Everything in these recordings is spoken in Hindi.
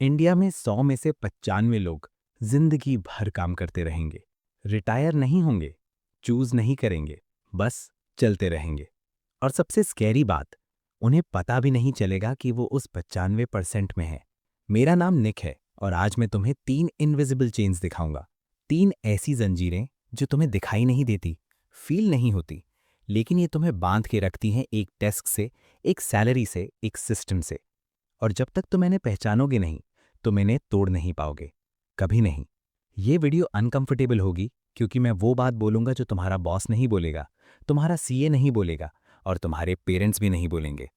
इंडिया में 100 में से 95 लोग जिंदगी भर काम करते रहेंगे, रिटायर नहीं होंगे, चूज नहीं करेंगे, बस चलते रहेंगे। और सबसे स्कैरी बात, उन्हें पता भी नहीं चलेगा कि वो उस 95% में है। मेरा नाम निक है और आज मैं तुम्हें 3 इनविजिबल चेन्स दिखाऊंगा। 3 ऐसी जंजीरें जो तुम्हें दिखाई नहीं देती, फील नहीं होती, लेकिन ये तुम्हें बांध के रखती हैं एक डेस्क से, एक सैलरी से, एक सिस्टम से। और जब तक तुम इन्हें पहचानोगे नहीं, तुम इन्हें तोड़ नहीं पाओगे, कभी नहीं। ये वीडियो अनकंफर्टेबल होगी क्योंकि मैं वो बात बोलूंगा जो तुम्हारा बॉस नहीं बोलेगा, तुम्हारा सीए नहीं बोलेगा और तुम्हारे पेरेंट्स भी नहीं बोलेंगे।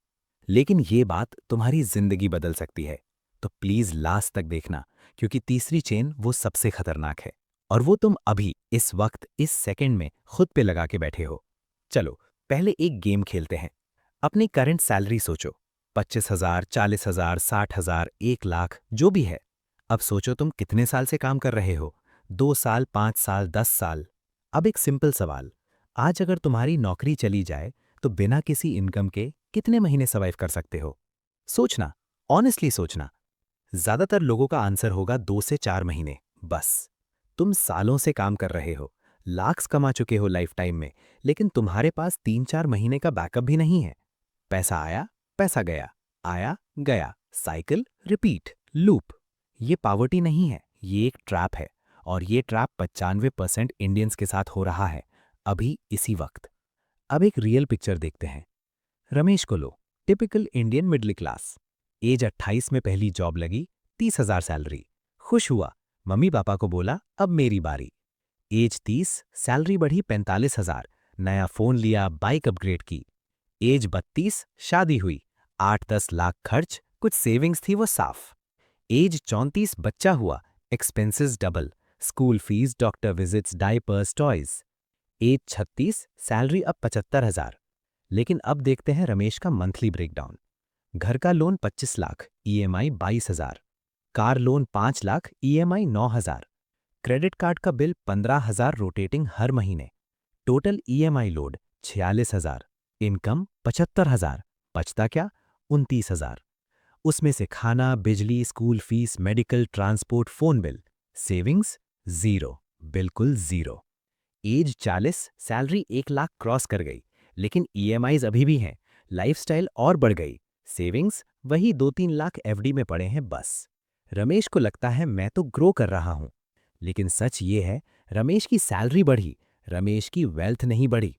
लेकिन ये बात तुम्हारी जिंदगी बदल सकती है। तो प्लीज लास्ट तक देखना, क्योंकि तीसरी चेन वो सबसे खतरनाक है। और वो तुम अभी, इस वक्त, इस सेकंड में खुद पे लगा के बैठे हो। चलो, पहले एक गेम खेलते हैं। अपनी करंट सैलरी सोचो। 25,000, 40,000, 60,000, 1 लाख, जो भी है। अब सोचो तुम कितने साल से काम कर रहे हो। 2 साल, 5 साल, 10 साल। अब एक सिंपल सवाल, आज अगर तुम्हारी नौकरी चली जाए तो बिना किसी इनकम के कितने महीने सर्वाइव कर सकते हो? सोचना, ऑनेस्टली सोचना। ज्यादातर लोगों का आंसर होगा 2 से 4 महीने, बस। तुम सालों से काम कर रहे हो, लाख्स कमा चुके हो लाइफ टाइम में, लेकिन तुम्हारे पास 3-4 महीने का बैकअप भी नहीं है। पैसा आया, पैसा गया, आया, गया, साइकिल, रिपीट, लूप। ये पावर्टी नहीं है, ये एक ट्रैप है। और ये ट्रैप 95% इंडियंस के साथ हो रहा है, अभी इसी वक्त। अब एक रियल पिक्चर देखते हैं। रमेश को लो, typical Indian middle class. Age 28 में पहली जॉब लगी, 30,000 सैलरी। खुश हुआ, मम्मी पापा को बोला अब मेरी बारी। एज 30, सैलरी बढ़ी 45,000, नया फोन लिया, बाइक अपग्रेड की। एज 32, शादी हुई, 8-10 लाख खर्च, कुछ सेविंग्स थी वो साफ। एज 34, बच्चा हुआ, expenses double, school fees, doctor visits, diapers, toys. Age 36, salary अब 75,000। लेकिन अब देखते हैं रमेश का मंथली ब्रेकडाउन। घर का loan 25 lakh, EMI 22,000। Car loan 5 lakh, EMI 9,000। Credit card का बिल 15,000 रोटेटिंग हर महीने। Total EMI load 46,000। इनकम 75,000। बचता क्या? 29,000। उसमें से खाना, बिजली, school fees, medical, transport, phone bill. Savings zero, बिल्कुल zero. Age 40, salary 1 lakh cross कर गई, लेकिन ईएमआईज अभी भी हैं। लाइफस्टाइल और बढ़ गई, सेविंग्स वही 2-3 लाख एफडी में पड़े हैं बस। रमेश को लगता है मैं तो ग्रो कर रहा हूं, लेकिन सच ये है, रमेश की सैलरी बढ़ी, रमेश की वेल्थ नहीं बढ़ी।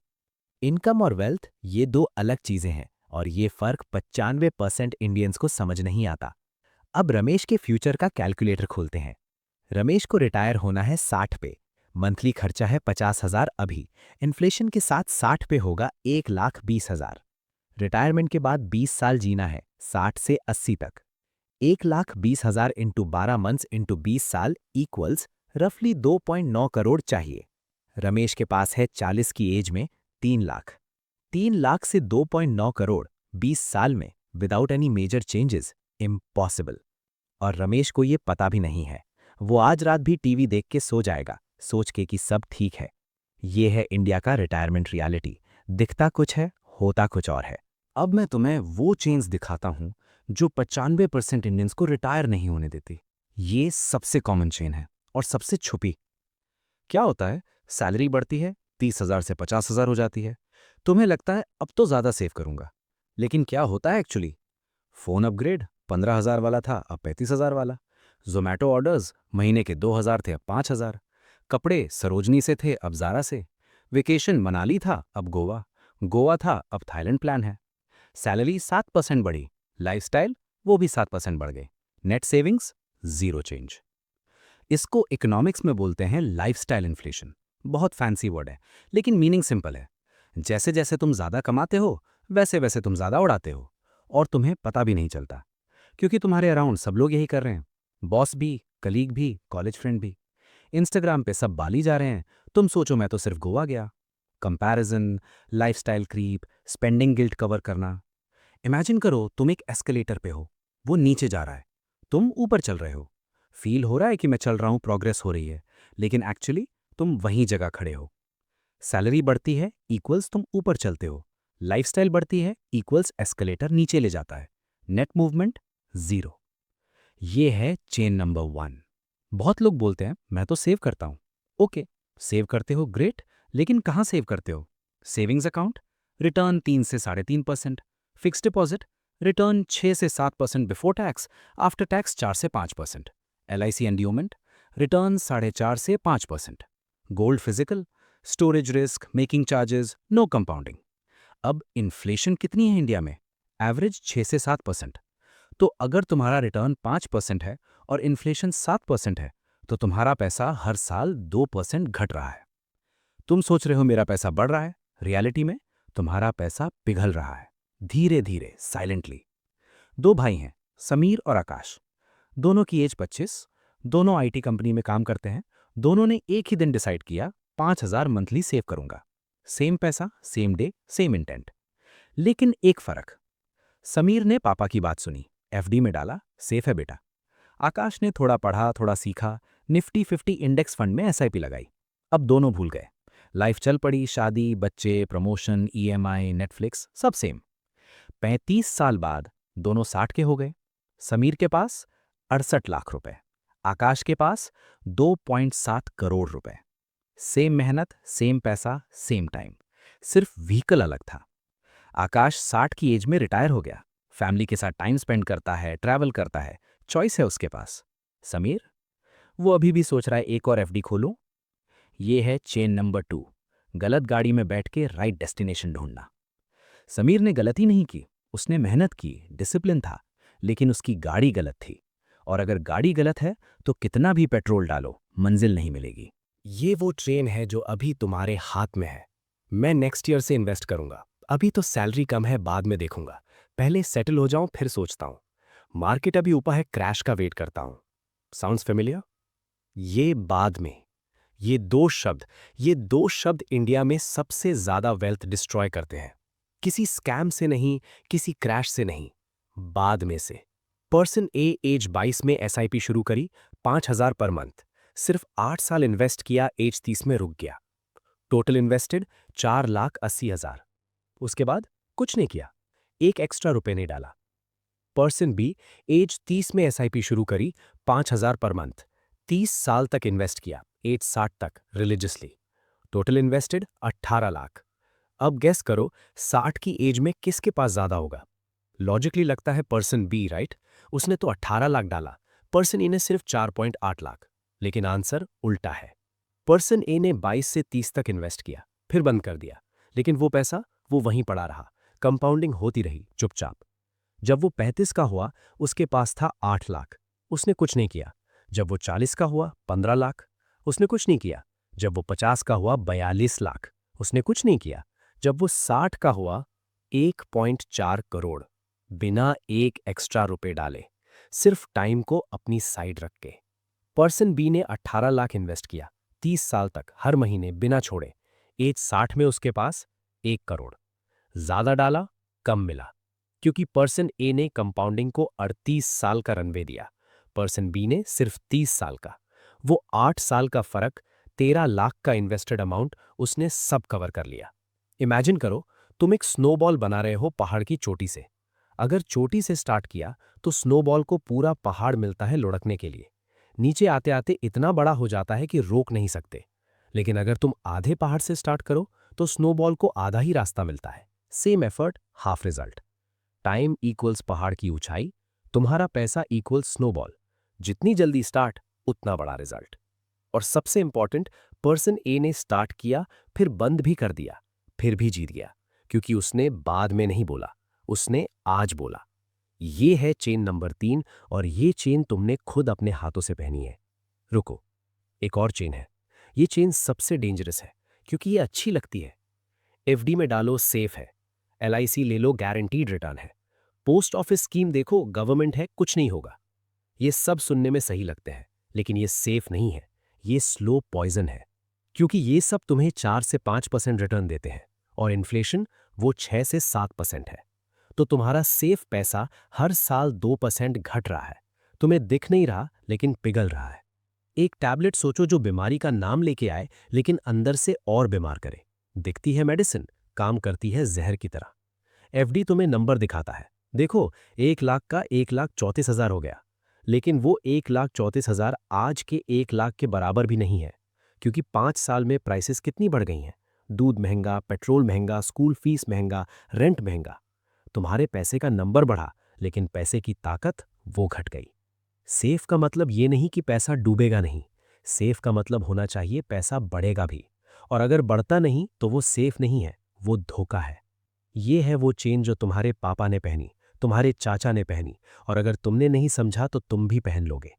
इनकम और वेल्थ ये दो अलग चीजें हैं, और ये फर्क 95% इंडियंस को समझ नहीं आता। अब रमेश के फ्यूचर का कैलकुलेटर खोलते हैं। रमेश को रिटायर होना है 60 पे। मंथली खर्चा है 50,000 अभी। इन्फ्लेशन के साथ 60 पे होगा 1,20,000। रिटायरमेंट के बाद 20 साल जीना है, 60 से 80 तक। 1,20,000 इंटू 12 मंथ्स इंटू 20 साल इक्वल्स रफली 2.9 करोड़ चाहिए। रमेश के पास है 40 की एज में 3 लाख। 3 लाख से 2.9 करोड़ 20 साल में, without any major changes, impossible. और रमेश को ये पता भी नहीं है। वो आज रात भी टीवी देख के सो जाएगा, सोच के कि सब ठीक है। ये है इंडिया का रिटायरमेंट रियलिटी। दिखता कुछ है, होता कुछ और है। अब मैं तुम्हें वो चेंज दिखाता हूं जो 95% इंडियंस को रिटायर नहीं होने देती। ये सबसे कॉमन चेन है और सबसे छुपी। क्या होता है, सैलरी बढ़ती है, 30,000 से 50,000 हो जाती है। तुम्हें लगता है अब तो ज्यादा सेव करूंगा, लेकिन क्या होता है एक्चुअली? फोन अपग्रेड, 15,000 वाला था अब 35,000 वाला। जोमैटो ऑर्डर्स, महीने के 2,000 थे अब 5,000। कपड़े सरोजनी से थे अब ज़ारा से। वेकेशन मनाली था अब गोवा। गोवा था अब थाईलैंड प्लान है। सैलरी 7% बढ़ी, लाइफस्टाइल वो भी 7% बढ़ गए। Net savings zero change. इसको इकोनॉमिक्स में बोलते हैं लाइफस्टाइल इन्फ्लेशन। बहुत फैंसी वर्ड है, लेकिन मीनिंग सिंपल है। जैसे जैसे तुम ज्यादा कमाते हो, वैसे वैसे तुम ज्यादा उड़ाते हो, और तुम्हें पता भी नहीं चलता, क्योंकि तुम्हारे अराउंड सब लोग यही कर रहे हैं। बॉस भी, कलीग भी, कॉलेज फ्रेंड भी। इंस्टाग्राम पे सब बाली जा रहे हैं, तुम सोचो मैं तो सिर्फ गोवा गया। Comparison, lifestyle creep, spending guilt cover करना। इमेजिन करो तुम एक एस्केलेटर पे हो, वो नीचे जा रहा है, तुम ऊपर चल रहे हो। फील हो रहा है कि मैं चल रहा हूं, प्रोग्रेस हो रही है, लेकिन एक्चुअली तुम वहीं जगह खड़े हो। सैलरी बढ़ती है इक्वल्स तुम ऊपर चलते हो, लाइफस्टाइल बढ़ती है इक्वल्स एस्केलेटर नीचे ले जाता है। Net movement zero. ये है चेन नंबर 1। बहुत लोग बोलते हैं मैं तो सेव करता हूँ। ओके, सेव करते हो ग्रेट, लेकिन कहाँ सेव करते हो? सेविंग्स अकाउंट, रिटर्न 3 से 3.5%। फिक्स डिपॉजिट, रिटर्न 6 से 7% बिफोर टैक्स, आफ्टर टैक्स 4 से 5%। LIC एंड्योमेंट, रिटर्न 4.5 से 5%। Gold physical, storage risk, making charges, no compounding. अब इन्फ्लेशन कितनी है इंडिया में? एवरेज 6 से 7%। तो अगर तुम्हारा रिटर्न 5% है और इन्फ्लेशन 7% है, तो तुम्हारा पैसा हर साल 2% घट रहा है। तुम सोच रहे हो मेरा पैसा बढ़ रहा है, रियलिटी में तुम्हारा पैसा पिघल रहा है, धीरे धीरे, साइलेंटली। दो भाई हैं, समीर और आकाश। दोनों की एज 25, दोनों आईटी कंपनी में काम करते हैं। दोनों ने एक ही दिन डिसाइड किया, 5,000 मंथली सेव करूंगा। सेम पैसा, सेम डे, सेम इंटेंट। लेकिन एक फर्क, समीर ने पापा की बात सुनी, एफडी में डाला, सेफ है बेटा। आकाश ने थोड़ा पढ़ा, थोड़ा सीखा, निफ्टी 50 इंडेक्स फंड में एसआईपी लगाई। अब दोनों भूल गए। लाइफ चल पड़ी, शादी, बच्चे, प्रमोशन, ईएमआई, नेटफ्लिक्स, सब सेम। 35 साल बाद दोनों 60 के हो गए। समीर के पास 68 लाख रुपए, आकाश के पास 2.7 करोड़ रुपए। सेम मेहनत, सेम पैसा, सेम टाइम, सिर्फ व्हीकल अलग था। आकाश 60 की एज में रिटायर हो गया, फैमिली के साथ टाइम स्पेंड करता है, ट्रैवल करता है, चॉइस है उसके पास। समीर, वो अभी भी सोच रहा है एक और एफडी खोलूं। ये है चेन नंबर 2, गलत गाड़ी में बैठ के राइट डेस्टिनेशन ढूंढना। समीर ने गलती नहीं की, उसने मेहनत की, डिसिप्लिन था, लेकिन उसकी गाड़ी गलत थी। और अगर गाड़ी गलत है तो कितना भी पेट्रोल डालो, मंजिल नहीं मिलेगी। ये वो ट्रेन है जो अभी तुम्हारे हाथ में है। मैं नेक्स्ट ईयर से इन्वेस्ट करूंगा। अभी तो सैलरी कम है, बाद में देखूंगा। पहले सेटल हो जाऊं, फिर सोचता हूं। मार्केट अभी ऊपर है, क्रैश का वेट करता हूं। Sounds familiar? ये बाद में। ये दो शब्द इंडिया में सबसे ज्यादा वेल्थ डिस्ट्रॉय करते हैं। किसी स्कैम से नहीं, किसी क्रैश से नहीं, बाद में से। पर्सन ए एज 22 में एसआईपी शुरू करी, 5,000 पर मंथ। सिर्फ 8 साल इन्वेस्ट किया, एज 30 में रुक गया। Total invested 4,80,000। उसके बाद कुछ नहीं किया, एक एक्स्ट्रा रुपए नहीं डाला। पर्सन बी एज 30 में एसआईपी शुरू करी, 5,000 पर मंथ। 30 साल तक इन्वेस्ट किया, एज 60 तक रिलीजियसली। Total invested 18 lakh. अब गेस करो, 60 की एज में किसके पास ज्यादा होगा? लॉजिकली लगता है पर्सन बी, राइट? उसने तो 18 लाख डाला, पर्सन ए ने सिर्फ 4.8 लाख। लेकिन आंसर उल्टा है। पर्सन ए ने 22 से 30 तक इन्वेस्ट किया, फिर बंद कर दिया। लेकिन वो पैसा वो वहीं पड़ा रहा, कंपाउंडिंग होती रही चुपचाप। जब वो 35 का हुआ, उसके पास था 8 लाख। उसने कुछ नहीं किया। जब वो 40 का हुआ, 15 लाख। उसने कुछ नहीं किया। जब वो 50 का हुआ, 42 लाख। उसने कुछ नहीं किया। जब वो 60 का हुआ, 1.4 करोड़। बिना एक एक्स्ट्रा रुपए डाले, सिर्फ टाइम को अपनी साइड रख के। पर्सन बी ने 18 लाख इन्वेस्ट किया, 30 साल तक हर महीने बिना छोड़े। एज 60 में उसके पास 1 करोड़। ज्यादा डाला, कम मिला, क्योंकि पर्सन ए ने कंपाउंडिंग को 38 साल का रनवे दिया, पर्सन बी ने सिर्फ 30 साल का। वो 8 साल का फर्क, 13 लाख का इन्वेस्टेड अमाउंट उसने सब कवर कर लिया। इमेजिन करो, तुम एक स्नोबॉल बना रहे हो पहाड़ की चोटी से। अगर चोटी से स्टार्ट किया तो स्नोबॉल को पूरा पहाड़ मिलता है लुढ़कने के लिए। नीचे आते आते इतना बड़ा हो जाता है कि रोक नहीं सकते। लेकिन अगर तुम आधे पहाड़ से स्टार्ट करो तो स्नोबॉल को आधा ही रास्ता मिलता है। Same effort, half result. Time equals पहाड़ की ऊंचाई, तुम्हारा पैसा इक्वल्स स्नोबॉल। जितनी जल्दी स्टार्ट, उतना बड़ा रिजल्ट। और सबसे इंपॉर्टेंट, पर्सन ए ने स्टार्ट किया, फिर बंद भी कर दिया, फिर भी जीत गया, क्योंकि उसने बाद में नहीं बोला, उसने आज बोला। ये है चेन नंबर 3, और ये चेन तुमने खुद अपने हाथों से पहनी है। रुको, एक और चेन है। ये चेन सबसे डेंजरस है, क्योंकि ये अच्छी लगती है। एफडी में डालो, सेफ है। एलआईसी ले लो, गारंटीड रिटर्न है। पोस्ट ऑफिस स्कीम देखो, गवर्नमेंट है, कुछ नहीं होगा। ये सब सुनने में सही लगते हैं, लेकिन ये सेफ नहीं है। ये स्लो पॉइजन है, क्योंकि ये सब तुम्हें 4 से 5% रिटर्न देते हैं, और इन्फ्लेशन वो 6 से 7% है। तो तुम्हारा सेफ पैसा हर साल 2% घट रहा है। तुम्हें दिख नहीं रहा, लेकिन पिघल रहा है। एक टैबलेट सोचो जो बीमारी का नाम लेके आए, लेकिन अंदर से और बीमार करे। दिखती है मेडिसिन, काम करती है जहर की तरह। एफडी तुम्हें नंबर दिखाता है, देखो 1 लाख का 1,34,000 हो गया। लेकिन वो 1,34,000 आज के 1 लाख के बराबर भी नहीं है, क्योंकि 5 साल में प्राइसेस कितनी बढ़ गई हैं। दूध महंगा, पेट्रोल महंगा, स्कूल फीस महंगा, रेंट महंगा। तुम्हारे पैसे का नंबर बढ़ा, लेकिन पैसे की ताकत वो घट गई। सेफ का मतलब ये नहीं कि पैसा डूबेगा नहीं। सेफ का मतलब होना चाहिए पैसा बढ़ेगा भी। और अगर बढ़ता नहीं तो वो सेफ नहीं है, वो धोखा है। ये है वो चेन जो तुम्हारे पापा ने पहनी, तुम्हारे चाचा ने पहनी, और अगर तुमने नहीं समझा तो तुम भी पहन लोगे।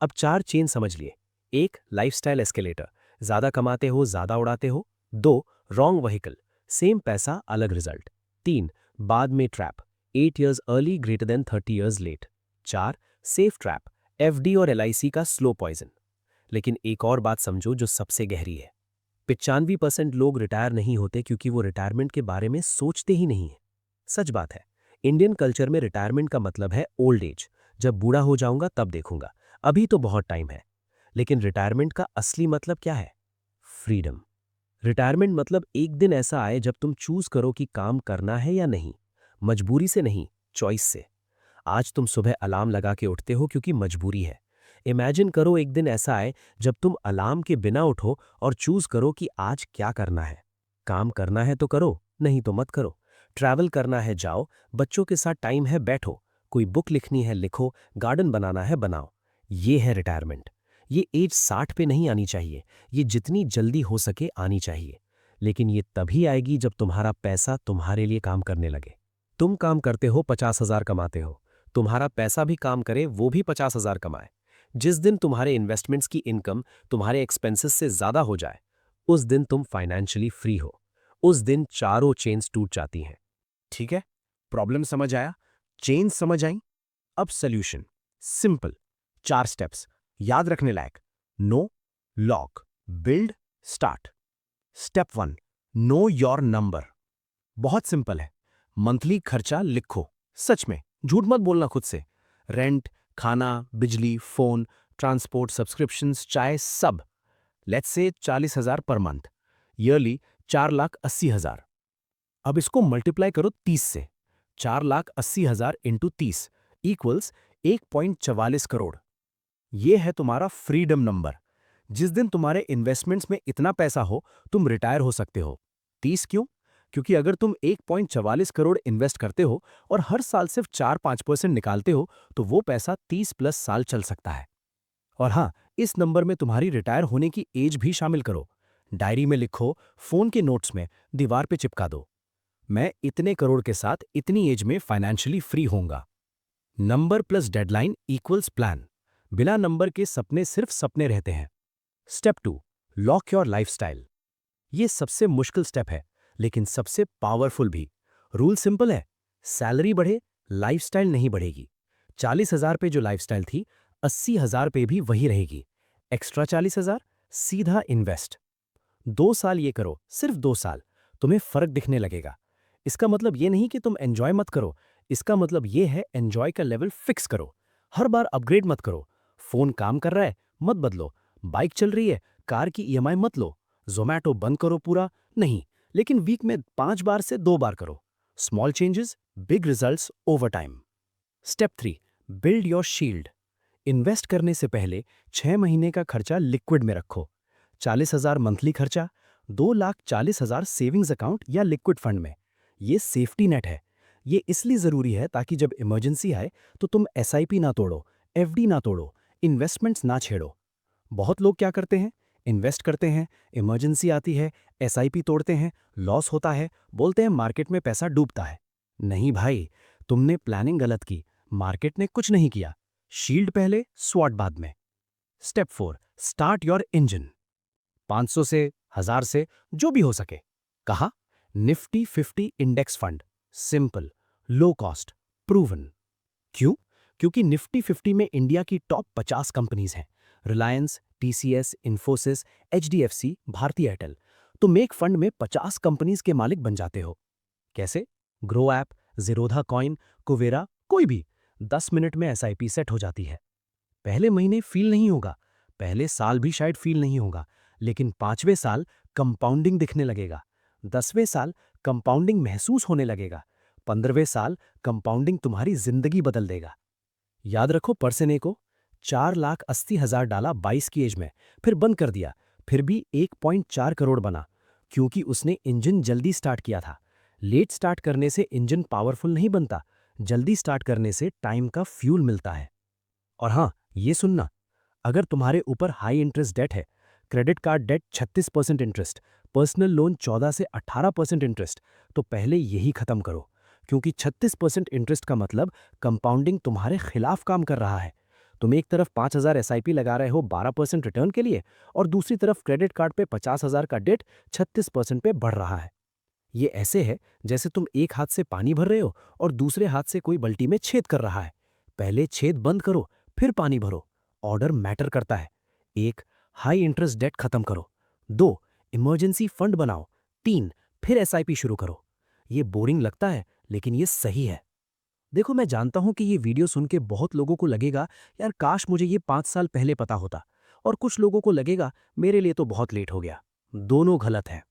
अब 4 चेन समझ लिए। 1 लाइफस्टाइल एस्केलेटर, ज़्यादा कमाते हो ज़्यादा उड़ाते हो। 2 रॉन्ग व्हीकल, सेम पैसा अलग रिजल्ट। 3 बाद में trap, 8 years early greater than 30 years late. 4 safe trap, FD और एलआईसी का स्लो पॉइजन। लेकिन एक और बात समझो जो सबसे गहरी है। 95% लोग रिटायर नहीं होते क्योंकि वो रिटायरमेंट के बारे में सोचते ही नहीं है। सच बात है, इंडियन कल्चर में रिटायरमेंट का मतलब है ओल्ड एज, जब बूढ़ा हो जाऊंगा तब देखूंगा, अभी तो बहुत टाइम है। लेकिन रिटायरमेंट का असली मतलब क्या है? फ्रीडम। रिटायरमेंट मतलब एक दिन ऐसा आए जब तुम चूज करो कि काम करना है या नहीं, मजबूरी से नहीं, चॉइस से। आज तुम सुबह अलार्म लगा के उठते हो क्योंकि मजबूरी है। इमेजिन करो एक दिन ऐसा आए जब तुम अलार्म के बिना उठो और चूज करो कि आज क्या करना है। काम करना है तो करो, नहीं तो मत करो। ट्रैवल करना है जाओ, बच्चों के साथ टाइम है बैठो, कोई बुक लिखनी है लिखो, गार्डन बनाना है बनाओ। ये है रिटायरमेंट। ये एज 60 पे नहीं आनी चाहिए, ये जितनी जल्दी हो सके आनी चाहिए। लेकिन ये तभी आएगी जब तुम्हारा पैसा तुम्हारे लिए काम करने लगे। तुम काम करते हो, 50,000 कमाते हो, तुम्हारा पैसा भी काम करे, वो भी 50,000 कमाए। जिस दिन तुम्हारे इन्वेस्टमेंट्स की इनकम तुम्हारे एक्सपेंसेस से ज्यादा हो जाए, उस दिन तुम फाइनेंशियली फ्री हो। उस दिन चारों चेन्स टूट जाती हैं। ठीक है, प्रॉब्लम समझ आया, चेन्स समझ आई। अब सोल्यूशन सिंपल, 4 स्टेप्स याद रखने लायक। Know, lock, build, start. Step 1, know your number. बहुत सिंपल है। मंथली खर्चा लिखो, सच में, झूठ मत बोलना खुद से। रेंट, खाना, बिजली, फोन, ट्रांसपोर्ट, सब्सक्रिप्शंस, चाय, सब। Let's say 40,000 per month. Yearly 4,80,000। अब इसको मल्टीप्लाई करो 30 से। 4,80,000 इंटू 30 इक्वल्स 1.44 करोड़। ये है तुम्हारा फ्रीडम नंबर। जिस दिन तुम्हारे इन्वेस्टमेंट्स में इतना पैसा हो, तुम रिटायर हो सकते हो। 30 क्यों? क्योंकि अगर तुम 1.44 करोड़ इन्वेस्ट करते हो और हर साल सिर्फ 4-5% निकालते हो, तो वो पैसा 30 प्लस साल चल सकता है। और हाँ, इस नंबर में तुम्हारी रिटायर होने की एज भी शामिल करो। डायरी में लिखो, फोन के नोट्स में, दीवार पे चिपका दो। मैं इतने करोड़ के साथ इतनी एज में फाइनेंशियली फ्री होऊंगा। Number plus deadline equals plan. बिना नंबर के सपने सिर्फ सपने रहते हैं। Step 2, lock your lifestyle. ये सबसे मुश्किल स्टेप है, लेकिन सबसे पावरफुल भी। रूल सिंपल है, सैलरी बढ़े, लाइफस्टाइल नहीं बढ़ेगी। 40,000 पे जो लाइफस्टाइल थी, 80,000 पे भी वही रहेगी। एक्स्ट्रा 40,000 सीधा इन्वेस्ट। 2 साल ये करो, सिर्फ 2 साल, तुम्हें फर्क दिखने लगेगा। इसका मतलब ये नहीं कि तुम एंजॉय मत करो, इसका मतलब ये है एंजॉय का लेवल फिक्स करो। हर बार अपग्रेड मत करो। फोन काम कर रहा है, मत बदलो। बाइक चल रही है, कार की ईएमआई मत लो। ज़ोमैटो बंद करो पूरा, नहीं, लेकिन वीक में 5 बार से 2 बार करो। Small changes, big results over time. Step 3, build your shield. Invest करने से पहले 6 महीने का खर्चा लिक्विड में रखो। 40,000 मंथली खर्चा, 2,40,000 सेविंग्स अकाउंट या लिक्विड फंड में। ये सेफ्टी नेट है। ये इसलिए ज़रूरी है ताकि जब इमरजेंसी आए तो तुम एसआईपी ना तोड़ो, एफडी ना तोड़ो, इन्वेस्टमेंट्स ना छेड़ो। बहुत लोग क्या करते हैं, इन्वेस्ट करते हैं, इमरजेंसी आती है, एसआईपी तोड़ते हैं, लॉस होता है, बोलते हैं मार्केट में पैसा डूबता है। नहीं भाई, तुमने प्लानिंग गलत की, मार्केट ने कुछ नहीं किया। शील्ड पहले, स्वॉट बाद में। Step 4, start your engine. 500 से, 1000 से, जो भी हो सके। कहा? Nifty 50 index fund. Simple, low cost, proven. क्यों? क्योंकि निफ्टी 50 में इंडिया की टॉप 50 कंपनीज हैं। रिलायंस, टीसीएस, इन्फोसिस, एचडीएफसी, भारती एयरटेल। तुम एक फंड में 50 कंपनीज के मालिक बन जाते हो। कैसे? Grow app, Zerodha coin, Kuvera, कोई भी। 10 मिनट में एसआईपी सेट हो जाती है। पहले महीने फील नहीं होगा, पहले साल भी शायद फील नहीं होगा, लेकिन 5वें साल कंपाउंडिंग दिखने लगेगा। 10वें साल कंपाउंडिंग महसूस होने लगेगा। 15वें साल कंपाउंडिंग तुम्हारी जिंदगी बदल देगा। याद रखो पर्सन ए को 4,80,000 डाला 22 की एज में, फिर बंद कर दिया, फिर भी 1.4 करोड़ बना, क्योंकि उसने इंजन जल्दी स्टार्ट किया था। लेट स्टार्ट करने से इंजन पावरफुल नहीं बनता, जल्दी स्टार्ट करने से टाइम का फ्यूल मिलता है। और हाँ, ये सुनना, अगर तुम्हारे ऊपर हाई इंटरेस्ट डेट है, credit card debt 36% interest, personal loan 14 से 18% इंटरेस्ट, तो पहले यही खत्म करो, क्योंकि 36% इंटरेस्ट का मतलब कंपाउंडिंग तुम्हारे खिलाफ काम कर रहा है। तुम एक तरफ 5,000 एसआईपी लगा रहे हो 12% रिटर्न के लिए, और दूसरी तरफ क्रेडिट कार्ड पे 50,000 का डेट 36% पे बढ़ रहा है। ये ऐसे है जैसे तुम एक हाथ से पानी भर रहे हो और दूसरे हाथ से कोई बाल्टी में छेद कर रहा है। पहले छेद बंद करो, फिर पानी भरो। ऑर्डर मैटर करता है। 1. हाई इंटरेस्ट डेट खत्म करो। 2. इमरजेंसी फंड बनाओ। 3. फिर एसआईपी शुरू करो। ये बोरिंग लगता है, लेकिन ये सही है। देखो, मैं जानता हूं कि ये वीडियो सुन के बहुत लोगों को लगेगा, यार काश मुझे ये 5 साल पहले पता होता, और कुछ लोगों को लगेगा मेरे लिए तो बहुत लेट हो गया। दोनों गलत है।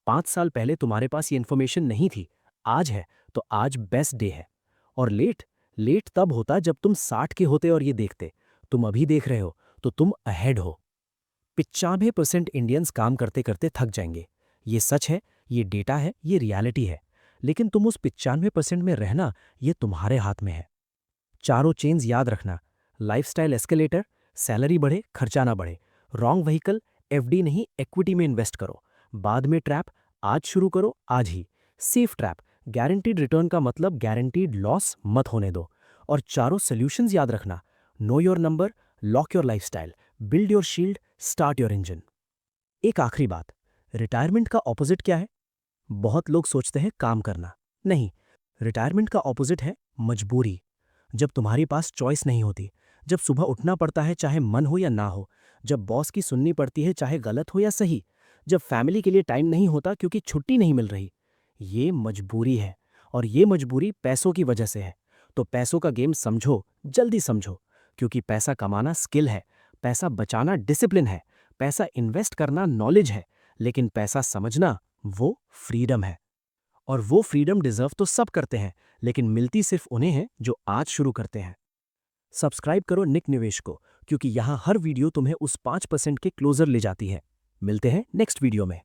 5 साल पहले तुम्हारे पास ये इन्फॉर्मेशन नहीं थी, आज है, तो आज बेस्ट डे है। और लेट लेट तब होता जब तुम 60 के होते और ये देखते। तुम अभी देख रहे हो, तो तुम अहेड हो। 95% इंडियंस काम करते करते थक जाएंगे। ये सच है, ये डेटा है, ये रियलिटी है। लेकिन तुम उस 95% में रहना, ये तुम्हारे हाथ में है। चारों चेन्स याद रखना। लाइफस्टाइल एस्केलेटर, सैलरी बढ़े खर्चा ना बढ़े। रॉन्ग व्हीकल, एफडी नहीं इक्विटी में इन्वेस्ट करो। बाद में ट्रैप, आज शुरू करो आज ही। सेफ ट्रैप, गारंटीड रिटर्न का मतलब गारंटीड लॉस मत होने दो। और चारों सोल्यूशंस याद रखना। No your number, lock your lifestyle, build your shield, start your engine. एक आखिरी बात, रिटायरमेंट का ऑपोजिट क्या है? बहुत लोग सोचते हैं काम करना। नहीं, रिटायरमेंट का ऑपोजिट है मजबूरी। जब तुम्हारे पास चॉइस नहीं होती, जब सुबह उठना पड़ता है चाहे मन हो या ना हो, जब बॉस की सुननी पड़ती है चाहे गलत हो या सही, जब फैमिली के लिए टाइम नहीं होता क्योंकि छुट्टी नहीं मिल रही, ये मजबूरी है। और ये मजबूरी पैसों की वजह से है। तो पैसों का गेम समझो, जल्दी समझो, क्योंकि पैसा कमाना स्किल है, पैसा बचाना डिसिप्लिन है, पैसा इन्वेस्ट करना नॉलेज है, लेकिन पैसा समझना वो फ्रीडम है। और वो फ्रीडम डिजर्व तो सब करते हैं, लेकिन मिलती सिर्फ उन्हें है जो आज शुरू करते हैं। सब्सक्राइब करो निक निवेश को, क्योंकि यहाँ हर वीडियो तुम्हें उस 5% के क्लोजर ले जाती है। मिलते हैं नेक्स्ट वीडियो में।